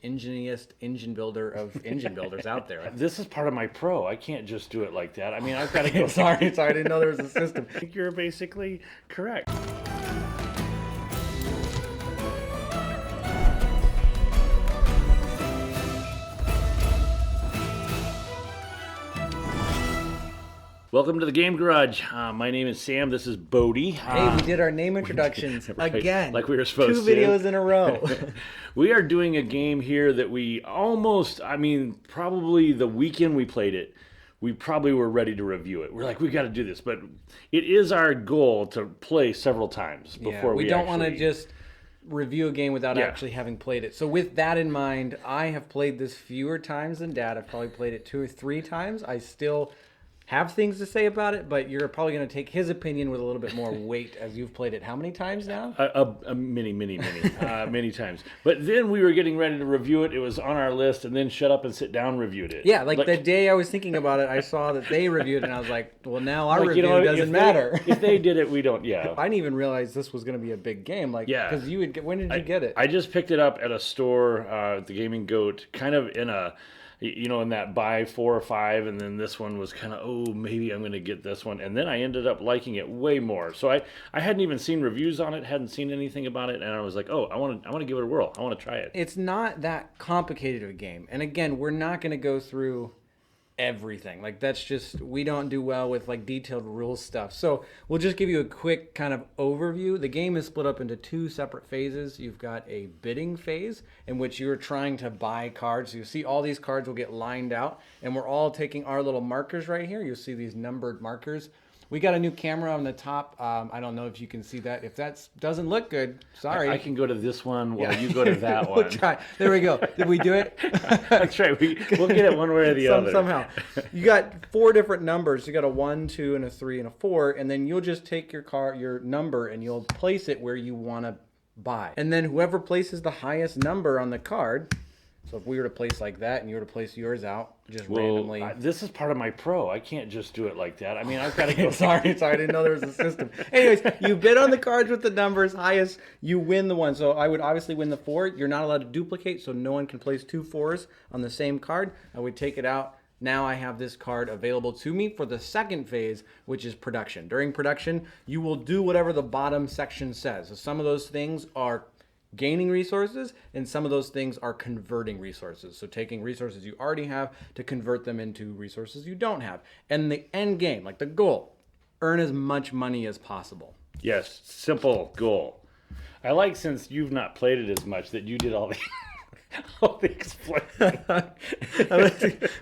Enginiest engine builder of engine builders out there. This is part of my pro. I can't just do it like that. I mean, I've got to go. sorry, I didn't know there was a system. I think you're basically correct. Welcome to the Game Garage. My name is Sam. This is Bodie. Hey, we did our name introductions right, again. like we were supposed to. 2 to. videos in a row. We are doing a game here that we probably the weekend we played it, we probably were ready to review it. We're like, we got to do this. But it is our goal to play several times before we don't want to just review a game without actually having played it. So with that in mind, I have played this fewer times than Dad. I've probably played it 2 or 3 times. I still have things to say about it, but you're probably going to take his opinion with a little bit more weight as you've played it how many times now? Many times. But then we were getting ready to review it. It was on our list, and then Shut Up and Sit Down reviewed it. Yeah, like the day I was thinking about it, I saw that they reviewed it, and I was like, well, now our review doesn't matter. If they did it, we don't, I didn't even realize this was going to be a big game. Because you would when did you get it? I just picked it up at a store, at the Gaming Goat, kind of in a... in that buy 4 or 5, and then this one was kind of, maybe I'm going to get this one. And then I ended up liking it way more. So I hadn't even seen reviews on it, hadn't seen anything about it, and I was like, I want to give it a whirl. I want to try it. It's not that complicated of a game. And again, we're not going to go through everything. That's just, we don't do well with detailed rules stuff. So we'll just give you a quick kind of overview. The game is split up into 2 separate phases. You've got a bidding phase in which you're trying to buy cards. So you see all these cards will get lined out, and we're all taking our little markers right here. You'll see these numbered markers. We got a new camera on the top. I don't know if you can see that. If that doesn't look good, sorry. I can go to this one while you go to that We'll one. try. There we go. Did we do it? That's right. We'll get it one way or the other. Somehow. You got 4 different numbers. You got a 1, 2, and a 3, and a 4. And then you'll just take your number, and you'll place it where you want to buy. And then whoever places the highest number on the card... So if we were to place like that and you were to place yours out just randomly. This is part of my pro. I can't just do it like that. I mean, I've got to go. Sorry, I didn't know there was a system. Anyways, you bid on the cards with the numbers highest, you win the one. So I would obviously win the 4. You're not allowed to duplicate, so no one can place 2 4s on the same card. I would take it out. Now I have this card available to me for the second phase, which is production. During production, you will do whatever the bottom section says. So some of those things are gaining resources, and some of those things are converting resources. So taking resources you already have to convert them into resources you don't have. And the end game, the goal, earn as much money as possible. Yes, simple goal. I like, since you've not played it as much, that you did all the... all the explaining. We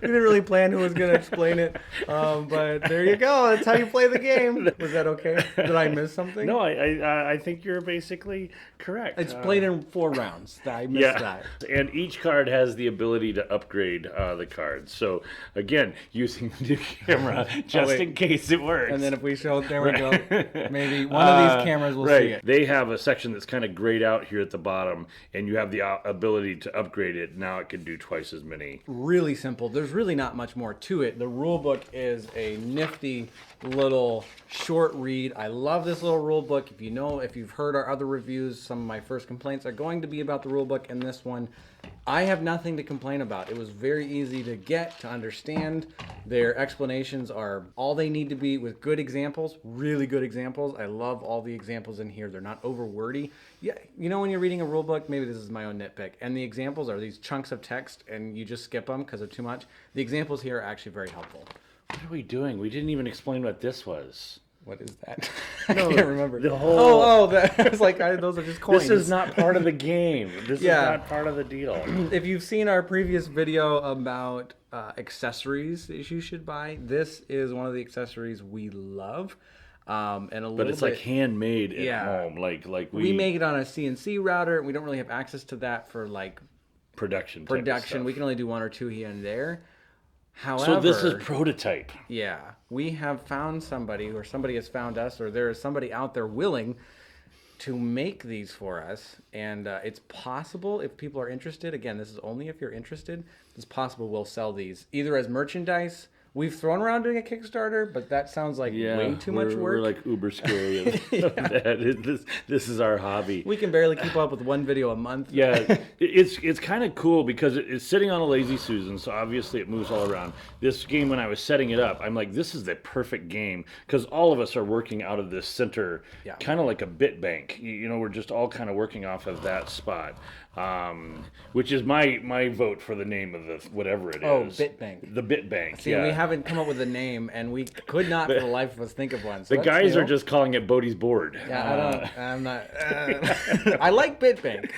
didn't really plan who was going to explain it, but there you go. That's how you play the game. Was that okay? Did I miss something? No, I think you're basically correct. It's played in 4 rounds. I missed that. And each card has the ability to upgrade the cards. So again, using the new camera just in case it works. And then if we show, there we go. Maybe one of these cameras will see it. They have a section that's kind of grayed out here at the bottom, and you have the ability to upgrade it. Now it can do twice as many. Really simple. There's really not much more to it. The rule book is a nifty little short read. I love this little rule book. If you've heard our other reviews, some of my first complaints are going to be about the rule book, and this one I have nothing to complain about. It was very easy to get, to understand. Their explanations are all they need to be, with good examples, really good examples. I love all the examples in here. They're not over wordy. Yeah, when you're reading a rule book, maybe this is my own nitpick, and the examples are these chunks of text and you just skip them because of too much. The examples here are actually very helpful. What are we doing? We didn't even explain what this was. What is that? I can't remember. The whole... that was those are just coins. This is not part of the game. This is not part of the deal. If you've seen our previous video about accessories that you should buy, this is one of the accessories we love. But it's handmade at home. We make it on a CNC router. We don't really have access to that for production. We can only do 1 or 2 here and there. However, so this is prototype. Yeah, we have found somebody, or somebody has found us, or there is somebody out there willing to make these for us. And it's possible, if people are interested, again, this is only if you're interested, it's possible we'll sell these either as merchandise We've thrown around doing a Kickstarter, but that sounds like way too much work. We're like uber scary. This is our hobby. We can barely keep up with one video a month. Yeah, it's kind of cool because it's sitting on a Lazy Susan, so obviously it moves all around. This game, when I was setting it up, I'm like, this is the perfect game because all of us are working out of this center, kind of like a bit bank. You know, we're just all kind of working off of that spot, which is my vote for the name of the whatever it is. Oh, bit bank. The bit bank. See, we haven't come up with a name, and we could not for the life of us think of one. So the guys are just calling it Bodie's board. Yeah, I'm not. I like bit bank.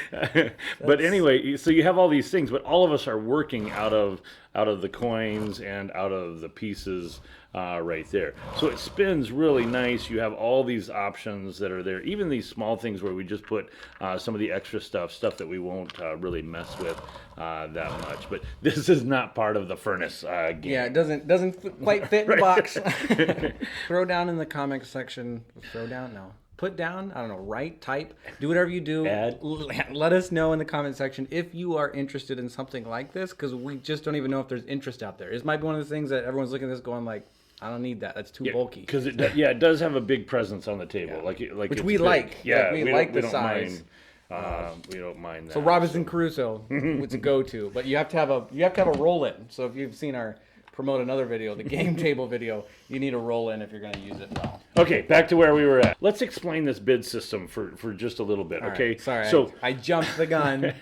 But anyway, so you have all these things, but all of us are working out of the coins and out of the pieces right there. So it spins really nice. You have all these options that are there, even these small things where we just put some of the extra stuff that we won't really mess with that much. But this is not part of the furnace game. Yeah, it doesn't quite fit in the box. Throw down in the comment section. Throw down? No. Put down, I don't know, write, type, do whatever you do. Let us know in the comment section if you are interested in something like this, because we just don't even know if there's interest out there. This might be one of the things that everyone's looking at this going like, I don't need that. That's too bulky. Because it does have a big presence on the table, like which we like. Yeah, we like the size. We don't mind that. So Robinson Crusoe, it's a go-to, but you have to have a roll-in. So if you've seen our promote another video, the game table video, you need a roll-in if you're going to use it well. Okay, back to where we were at. Let's explain this bid system for just a little bit, okay? Right, sorry, so I jumped the gun.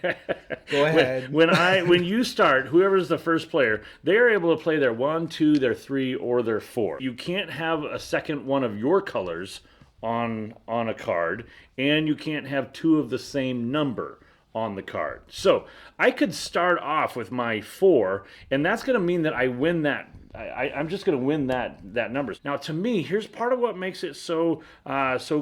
Go ahead. When you start, whoever's the first player, they are able to play their 1, 2, their 3, or their 4. You can't have a second one of your colors on a card, and you can't have 2 of the same number on the card. So I could start off with my 4, and that's going to mean that I win that. I'm just going to win that numbers. Now, to me, here's part of what makes it so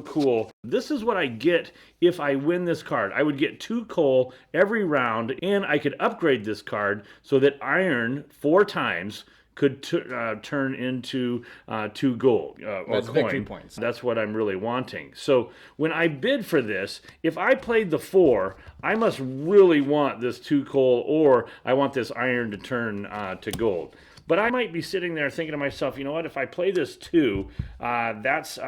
cool. This is what I get if I win this card. I would get 2 coal every round, and I could upgrade this card so that iron 4 times could turn into 2 gold or That's coin. victory points. That's what I'm really wanting. So when I bid for this, if I played the 4, I must really want this 2 coal, or I want this iron to turn to gold. But I might be sitting there thinking to myself, you know what, if I play this 2, that's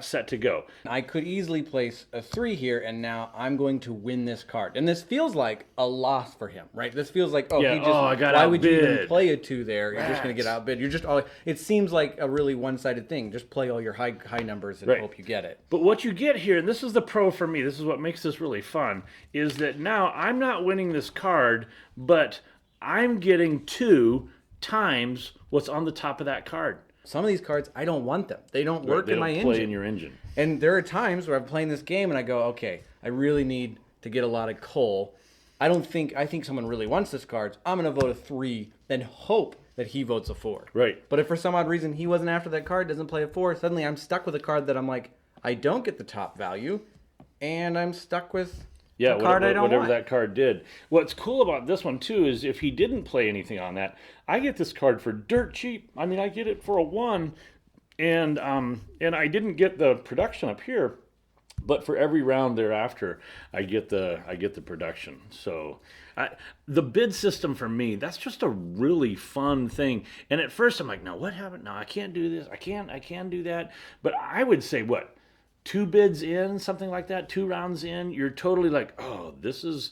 set to go. I could easily place a 3 here, and now I'm going to win this card. And this feels like a loss for him, right? This feels like, I got why would you outbid. even play a 2 there? You're just going to get outbid. You're just it seems like a really one-sided thing. Just play all your high numbers and hope you get it. But what you get here, and this is the pro for me, this is what makes this really fun, is that now I'm not winning this card, but I'm getting 2 times what's on the top of that card. Some of these cards, I don't want them. They don't work in my engine. They don't play in your engine. And there are times where I'm playing this game and I go, okay, I really need to get a lot of coal. I think someone really wants this card. I'm going to vote a 3, then hope that he votes a 4. Right. But if for some odd reason he wasn't after that card, doesn't play a 4, suddenly I'm stuck with a card that I'm like, I don't get the top value, and I'm stuck with whatever that card did. What's cool about this one too is if he didn't play anything on that, I get this card for dirt cheap. I mean, I get it for a 1, and I didn't get the production up here, but for every round thereafter, I get the production. So the bid system for me, that's just a really fun thing. And at first I'm like, no, what happened? No, I can't do this. I can't do that. But I would say 2 bids in, something like that, 2 rounds in, you're totally like, oh, this is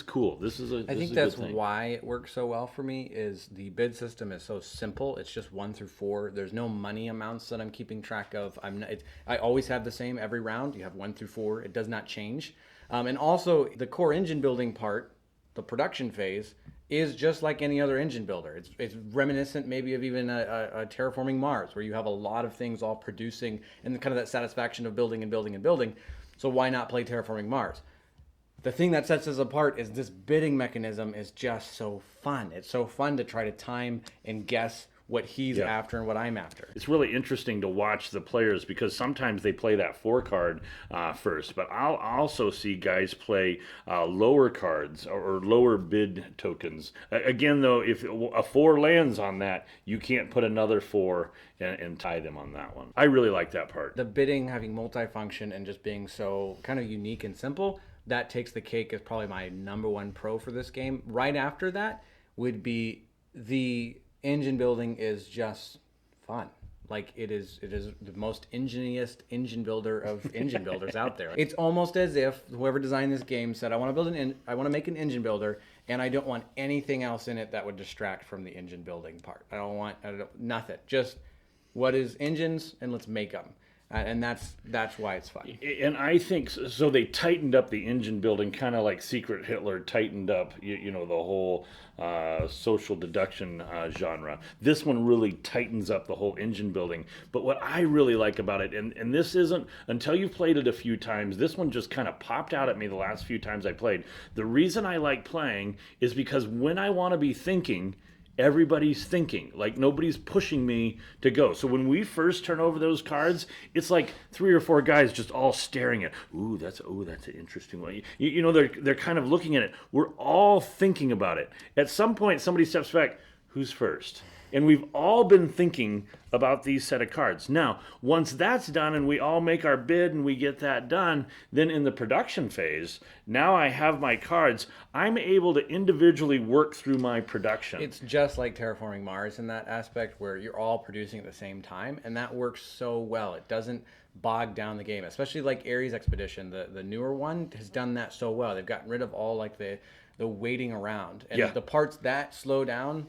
cool. I think that's why it works so well for me is the bid system is so simple. It's just 1 through 4. There's no money amounts that I'm keeping track of. I always have the same every round. You have 1 through 4. It does not change. And also the core engine building part, the production phase, is just like any other engine builder. It's reminiscent maybe of even a terraforming Mars, where you have a lot of things all producing and kind of that satisfaction of building and building and building. So why not play terraforming Mars? The thing that sets us apart is this bidding mechanism is just so fun. It's so fun to try to time and guess what he's after and what I'm after. It's really interesting to watch the players because sometimes they play that 4 card first, but I'll also see guys play lower cards or lower bid tokens. Again, though, if a 4 lands on that, you can't put another 4 and tie them on that one. I really like that part. The bidding having multifunction and just being so kind of unique and simple, that takes the cake as probably my #1 pro for this game. Right after that would be the engine building is just fun. Like it is the most ingenious engine builder of engine builders out there. It's almost as if whoever designed this game said, I want to make an engine builder, and I don't want anything else in it that would distract from the engine building part. I don't want nothing. Just what is engines, and let's make them. And that's why it's fun. And I think so. They tightened up the engine building, kind of like Secret Hitler tightened up, the whole social deduction genre. This one really tightens up the whole engine building. But what I really like about it, and this isn't until you've played it a few times, this one just kind of popped out at me the last few times I played. The reason I like playing is because when I want to be thinking, everybody's thinking. Like nobody's pushing me to go. So when we first turn over those cards, it's like 3 or 4 guys just all staring at. That's an interesting one. They're kind of looking at it. We're all thinking about it. At some point, somebody steps back. Who's first? And we've all been thinking about these set of cards. Now, once that's done and we all make our bid and we get that done, then in the production phase, now I have my cards. I'm able to individually work through my production. It's just like Terraforming Mars in that aspect where you're all producing at the same time, and that works so well. It doesn't bog down the game, especially like Ares Expedition. The newer one has done that so well. They've gotten rid of all like the waiting around. And the parts that slow down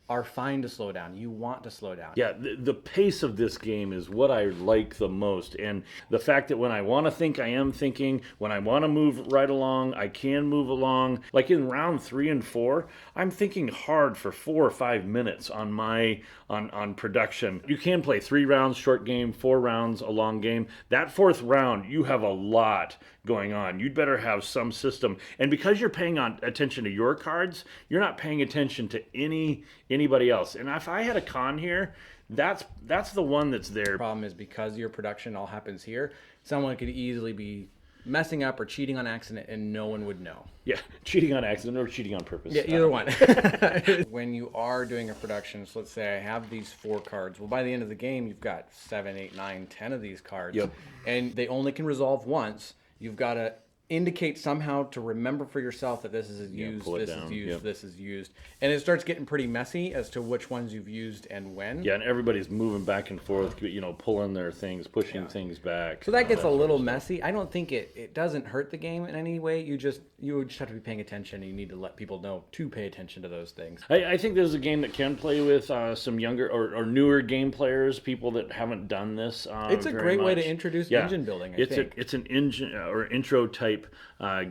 are fine to slow down. You want to slow down. Yeah, the pace of this game is what I like the most. And the fact that when I want to think, I am thinking. When I want to move right along, I can move along. Like in round 3 and 4, I'm thinking hard for 4 or 5 minutes on my on production. You can play 3 rounds, short game, 4 rounds, a long game. That 4th round, you have a lot going on. You'd better have some system. And because you're paying attention to your cards, you're not paying attention to anybody else. And if I had a con here, that's the one that's there. The problem is because your production all happens here, someone could easily be messing up or cheating on accident and no one would know. Yeah, cheating on accident or cheating on purpose. Yeah, either one. When you are doing a production, so let's say I have these 4 cards. Well, by the end of the game, you've got 7, 8, 9, 10 of these cards. Yep. And they only can resolve once. You've got to indicate somehow to remember for yourself that this is used, this is used, this is used. And it starts getting pretty messy as to which ones you've used and when. Yeah, and everybody's moving back and forth, pulling their things, pushing things back. So that gets a little messy. I don't think it doesn't hurt the game in any way. You would just have to be paying attention, and you need to let people know to pay attention to those things. I think this is a game that can play with some younger or newer game players, people that haven't done this. It's a great way to introduce engine building, I think. It's an engine or intro type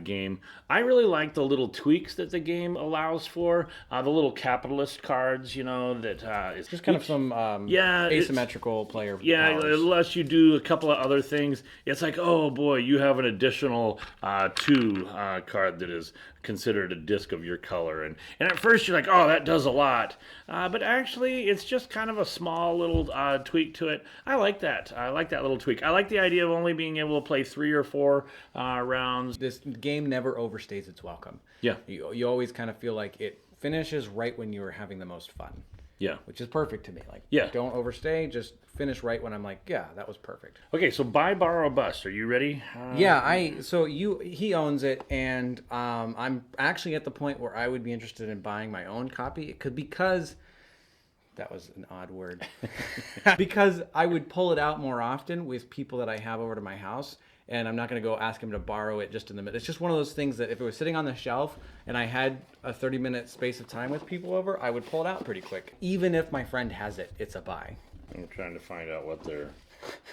game. I really like the little tweaks that the game allows for. The little capitalist cards, that it's just kind of some asymmetrical player powers. Unless you do a couple of other things, it's like, oh boy, you have an additional 2 card that is considered a disc of your color, and at first you're like, oh, that does a lot, but actually it's just kind of a small little tweak to it. I like that little tweak. I like the idea of only being able to play 3 or 4 rounds. This game never overstays its welcome. Yeah, you always kind of feel like it finishes right when you were having the most fun. Yeah, which is perfect to me. Like, don't overstay, just finish right when I'm like, yeah, that was perfect. Okay, so buy, borrow, bust. Are you ready? He owns it, and I'm actually at the point where I would be interested in buying my own copy. It could, because that was an odd word. Because I would pull it out more often with people that I have over to my house. And I'm not going to go ask him to borrow it just in the middle. It's just one of those things that if it was sitting on the shelf and I had a 30-minute space of time with people over, I would pull it out pretty quick. Even if my friend has it, it's a buy. I'm trying to find out what they're...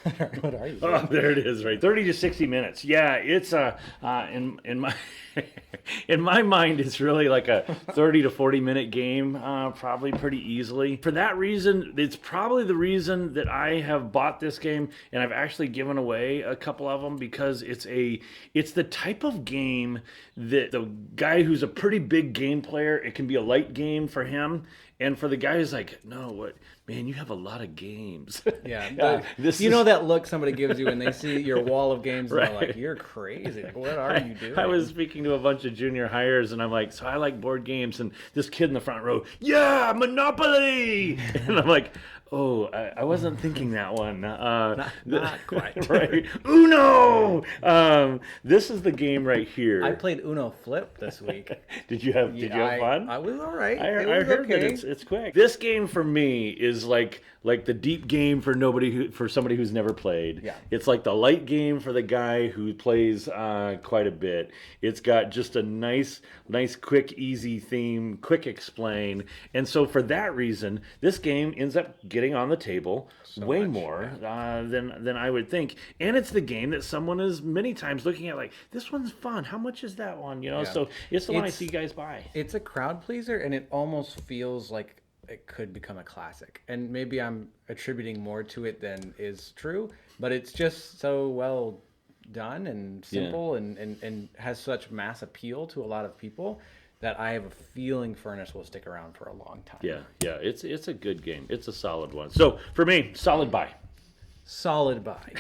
What are you doing? Oh, there it is, right. 30 to 60 minutes. Yeah, it's in my in my mind, it's really like a 30 to 40 minute game, probably pretty easily. For that reason, it's probably the reason that I have bought this game, and I've actually given away a couple of them, because it's the type of game that the guy who's a pretty big game player, it can be a light game for him. And for the guy who's like, no, what, man, you have a lot of games. Yeah. Know that look somebody gives you when they see your wall of games, and they're like, you're crazy. Like, what are you doing? I was speaking to a bunch of junior hires, and I'm like, so I like board games. And this kid in the front row, yeah, Monopoly. And I'm like, Oh, I wasn't thinking that one. Not quite. Right. Uno! This is the game right here. I played Uno Flip this week. Did you have fun? I was all right. I It was heard okay. that it's quick. This game for me is like the deep game for somebody who's never played. Yeah. It's like the light game for the guy who plays quite a bit. It's got just a nice, quick, easy theme, quick explain, and so for that reason, this game ends up getting on the table way more than I would think. And it's the game that someone is many times looking at like, this one's fun. How much is that one? You know, so it's the one I see guys buy. It's a crowd pleaser, and it almost feels like it could become a classic. And maybe I'm attributing more to it than is true, but it's just so well done and simple and has such mass appeal to a lot of people that I have a feeling Furnace will stick around for a long time. Yeah, it's a good game. It's a solid one. So for me, solid buy. Solid buy.